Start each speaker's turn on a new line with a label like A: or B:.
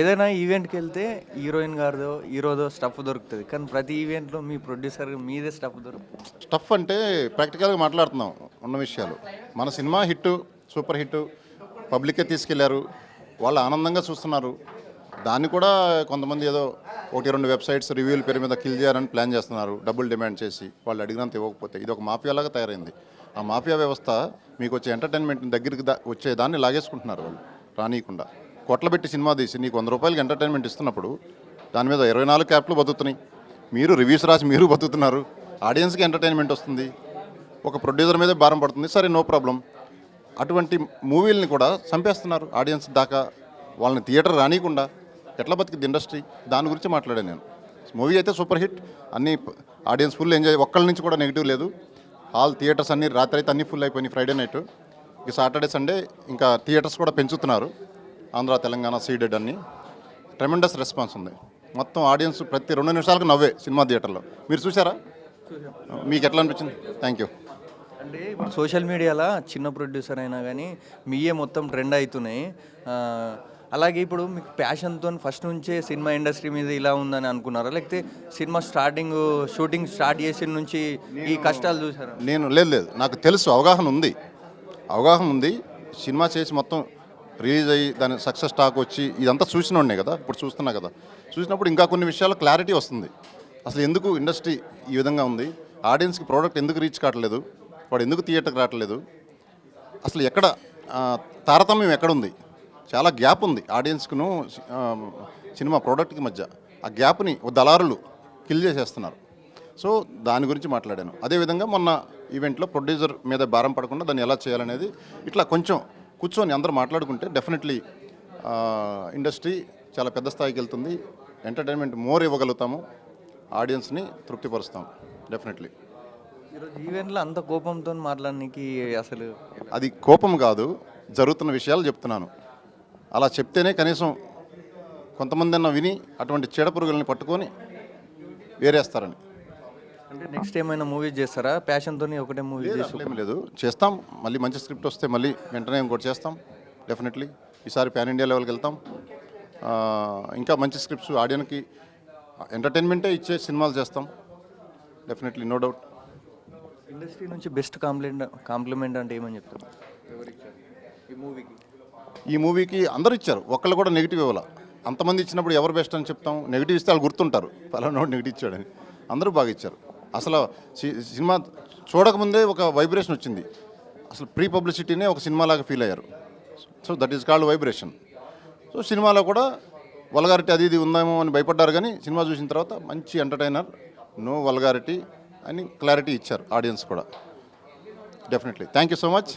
A: ఏదైనా ఈవెంట్‌కెళ్తే heroine గారిదో, హీరోదో stuff దొరుకుతది. కానీ ప్రతి ఈవెంట్‌లో మీ ప్రొడ్యూసర్ మీదే స్టఫ్ దొరుకుతది.
B: స్టఫ్ అంటే ప్రాక్టికల్‌గా మాట్లాడుతున్నాం ఉన్న విషయాలు. మన సినిమా హిట్టు, సూపర్ హిట్టు, పబ్లిక్‌కే తీసుకెళ్లారు. వాళ్ళు ఆనందంగా చూస్తున్నారు. దాన్ని కూడా కొంతమంది ఏదో 1, 2 వెబ్‌సైట్స్ రివ్యూల పేరు మీద కిల్ చేయాలని ప్లాన్ చేస్తున్నారు. డబ్బులు డిమాండ్ చేసి వాళ్ళు అడిగినంత ఇవ్వకపోతే ఇది ఒక మాఫియాలాగా తయారైంది. ఆ మాఫియా వ్యవస్థ మీకు వచ్చే ఎంటర్టైన్మెంట్ దగ్గరికి వచ్చే దాన్ని లాగేసుకుంటున్నారు వాళ్ళు రానీయకుండా. కొట్లబెట్టి సినిమా తీసి నీకు ₹100 ఎంటర్టైన్మెంట్ ఇస్తున్నప్పుడు దాని మీద 24 క్యాప్లు బతుకుతున్నాయి. మీరు రివ్యూస్ రాసి మీరు బతుకుతున్నారు. ఆడియన్స్కి ఎంటర్టైన్మెంట్ వస్తుంది. ఒక ప్రొడ్యూసర్ మీదే భారం పడుతుంది. సరే నో ప్రాబ్లం. అటువంటి మూవీలని కూడా చంపేస్తున్నారు ఆడియన్స్ దాకా. వాళ్ళని థియేటర్ రానియకుండా ఎట్లా బతికింది ఇండస్ట్రీ, దాని గురించి మాట్లాడాను నేను. మూవీ అయితే సూపర్ హిట్, అన్ని ఆడియన్స్ ఫుల్ ఎంజాయ్, ఒక్కళ్ళ నుంచి కూడా నెగిటివ్ లేదు. హాల్ థియేటర్స్ అన్ని రాత్రి అయితే అన్ని ఫుల్ అయిపోయినాయి. ఫ్రైడే నైట్ ఇక సాటర్డే సండే ఇంకా థియేటర్స్ కూడా పెంచుతున్నారు. ఆంధ్ర తెలంగాణ సీడెడ్ అన్ని ట్రెమెండస్ రెస్పాన్స్ ఉంది. మొత్తం ఆడియన్స్ ప్రతి 2 నిమిషాలకు నవ్వే సినిమా థియేటర్లో. మీరు చూసారా? మీకు ఎట్లా అనిపించింది? Thank you.
A: అంటే ఇప్పుడు సోషల్ మీడియాలో చిన్న ప్రొడ్యూసర్ అయినా కానీ మీయే మొత్తం ట్రెండ్ అవుతున్నాయి. అలాగే ఇప్పుడు మీకు ప్యాషన్తో ఫస్ట్ నుంచే సినిమా ఇండస్ట్రీ మీద ఇలా ఉందని అనుకున్నారా, లేకపోతే సినిమా షూటింగ్ స్టార్ట్ చేసిన నుంచి ఈ కష్టాలు చూసారా?
B: నేను లేదు, నాకు తెలుసు, అవగాహన ఉంది. సినిమా చేసి మొత్తం రిలీజ్ అయ్యి దాని సక్సెస్ టాక్ వచ్చి ఇదంతా చూసినోడే కదా, ఇప్పుడు చూస్తున్నా కదా. చూసినప్పుడు ఇంకా కొన్ని విషయాల్లో క్లారిటీ వస్తుంది. అసలు ఎందుకు ఇండస్ట్రీ ఈ విధంగా ఉంది, ఆడియన్స్కి ప్రోడక్ట్ ఎందుకు రీచ్ కావట్లేదు, వాడు ఎందుకు థియేటర్కి రావట్లేదు, అసలు ఎక్కడ తారతమ్యం ఎక్కడుంది. చాలా గ్యాప్ ఉంది ఆడియన్స్కును సినిమా ప్రోడక్ట్కి మధ్య. ఆ గ్యాప్ని దళారులు కిల్ చేసేస్తున్నారు. సో దాని గురించి మాట్లాడాను. అదేవిధంగా మొన్న ఈవెంట్లో ప్రొడ్యూసర్ మీద భారం పడకుండా దాన్ని ఎలా చేయాలనేది ఇట్లా కొంచెం కూర్చొని అందరూ మాట్లాడుకుంటే డెఫినెట్లీ ఇండస్ట్రీ చాలా పెద్ద స్థాయికి వెళ్తుంది. ఎంటర్టైన్మెంట్ మోర్ ఇవ్వగలుగుతాము, ఆడియన్స్ని తృప్తిపరుస్తాం డెఫినెట్లీ.
A: ఈరోజు ఈవెంట్లో అంత కోపంతో మాట్లాడడానికి అసలు
B: అది కోపం కాదు, జరుగుతున్న విషయాలు చెప్తున్నాను. అలా చెప్తేనే కనీసం కొంతమంది అన్న విని అటువంటి చీడపురుగుల్ని పట్టుకొని వేరేస్తారని.
A: అంటే నెక్స్ట్ ఏమైనా మూవీస్ చేస్తారా? ప్యాషన్తో ఒకటే మూవీ
B: ఏం లేదు, చేస్తాం. మళ్ళీ మంచి స్క్రిప్ట్ వస్తే మళ్ళీ వెంటనే ఇంకోటి చేస్తాం డెఫినెట్లీ. ఈసారి పాన్ ఇండియా లెవెల్కి వెళ్తాం. ఇంకా మంచి స్క్రిప్ట్స్ ఆడియన్కి ఎంటర్టైన్మెంటే ఇచ్చే సినిమాలు చేస్తాం డెఫినెట్లీ, నో డౌట్.
A: ఇండస్ట్రీ నుంచి బెస్ట్ కాంప్లిమెంట్ అంటే ఏమని చెప్తారు
B: ఈ మూవీకి? అందరూ ఇచ్చారు, ఒక్కళ్ళు కూడా నెగిటివ్ ఇవ్వాల. అంతమంది ఇచ్చినప్పుడు ఎవరు బెస్ట్ అని చెప్తాం? నెగిటివ్ ఇస్తే వాళ్ళు గుర్తుంటారు, పలానా నెగిటివ్ ఇచ్చాడని. అందరూ బాగా ఇచ్చారు. అసలు సినిమా చూడకముందే ఒక వైబ్రేషన్ వచ్చింది. అసలు ప్రీ పబ్లిసిటీనే ఒక సినిమాలాగా ఫీల్ అయ్యారు. So that is called vibration. So సినిమాలో కూడా వల్గారిటీ అది ఇది ఉందేమో అని భయపడ్డారు, కానీ సినిమా చూసిన తర్వాత మంచి ఎంటర్టైనర్, నో వల్గారిటీ అని క్లారిటీ ఇచ్చారు ఆడియన్స్ కూడా definitely. Thank you so much.